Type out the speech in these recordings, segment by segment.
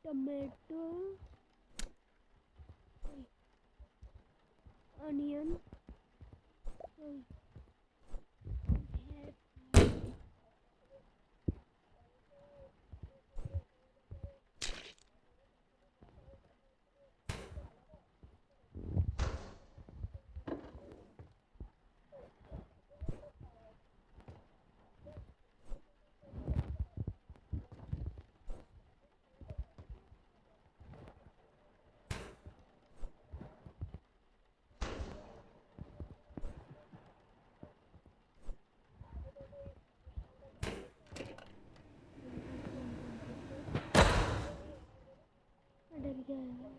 Tomato, onion, डर गया है।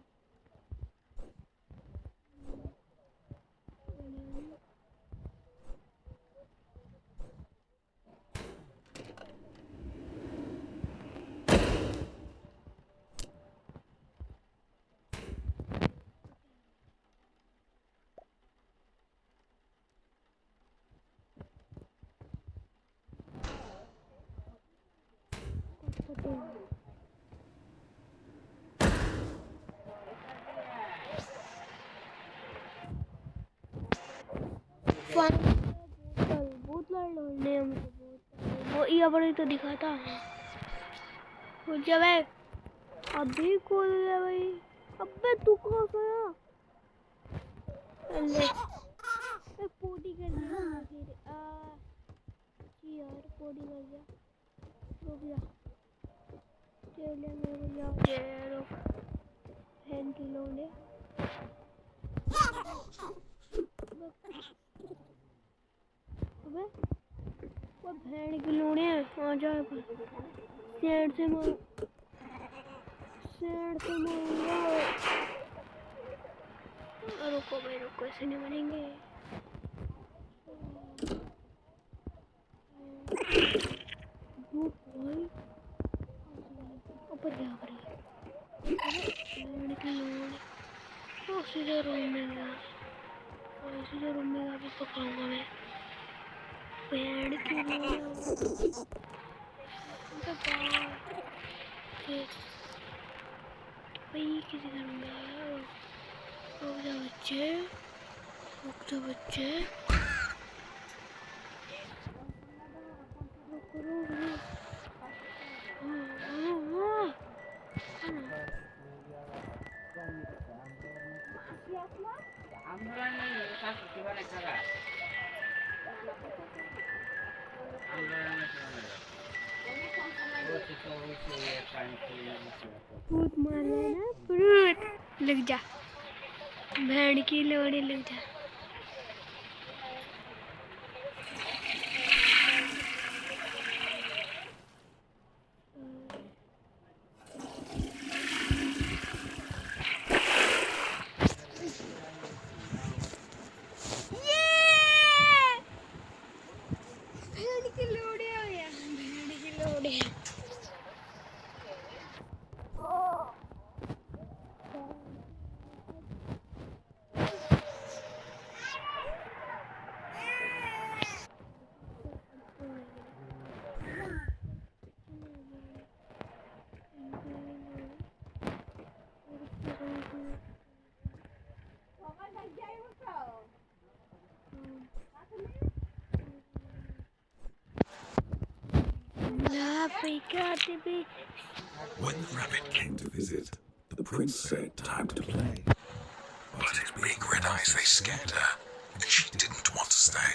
बोतल ढूंढने वो ये बड़ी तो दिखाता है मुझे भाई। अभी खोल गया भाई। अबे तू कहाँ गया? ले पोटी कर दिया फिर यार पोटी कर दिया। रुक जा चले मेरे यार रुक फैन की लोने अबे वो भेड़ की लोने आ जाए शेर से मारूंगा। रुको भाई रुको ऐसे नहीं मरेंगे। ऊपर क्या कर रही है? सीधे रूम में गया सीधे रूम में अभी पकड़ूंगा मैं पेड़ की भाई किसी घर में आया। रुक जा बच्चे भूत मारना है ना भूत लग जा भेड़ की लोड़ी लग जा। भेड़ की लोड़ी आ गया भेड़ की लोड़ी। When the rabbit came to visit, the prince said time to play. But his big red eyes, they scared her, and she didn't want to stay.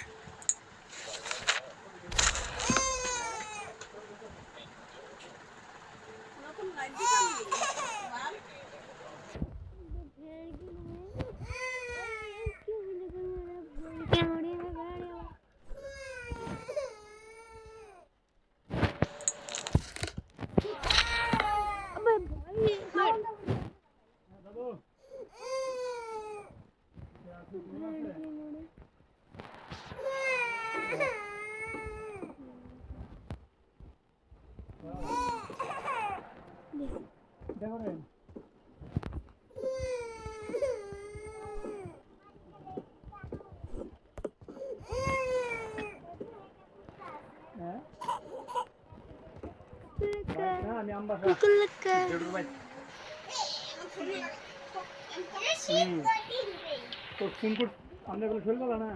তো ফোন কর আমরা বলে ফেলবো না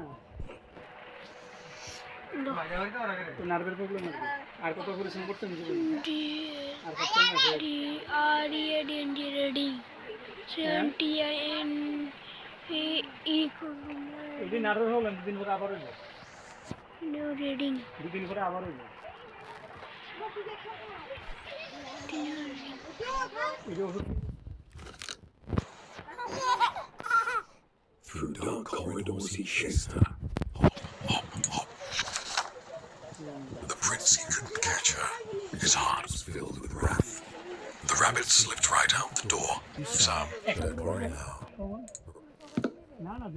তো নার্ভের প্রবলেম আছে আর কত পরিশ্রম করতে হবে আর করতে না ready 70 যদি নার্ভের প্রবলেম দুদিন পরে আবার হইব new reading দুদিন পরে আবার হইব এই যে ওষুধ Through dark corridors he chased her. Hop, hop, hop. The prince, he couldn't catch her. His heart was filled with wrath. The rabbit slipped right out the door. Sam, don't worry now. না না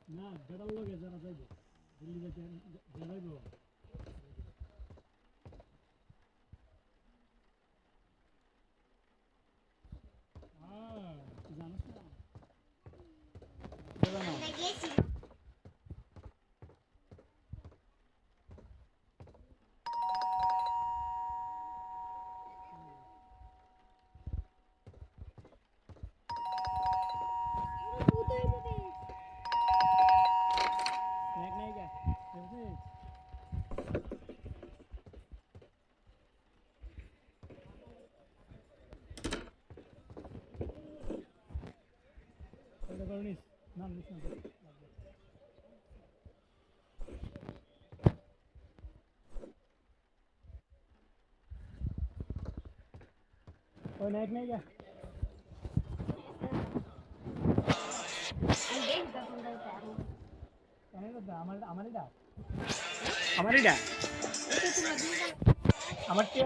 না বেড়াল লগে যারা যাইব দিল্লি যাইতে যাইব জানিস না এক নাই কা বুঝছিস এটা করনিস না নিস না ওই নাইট নাই কা আমার এটা আমার কি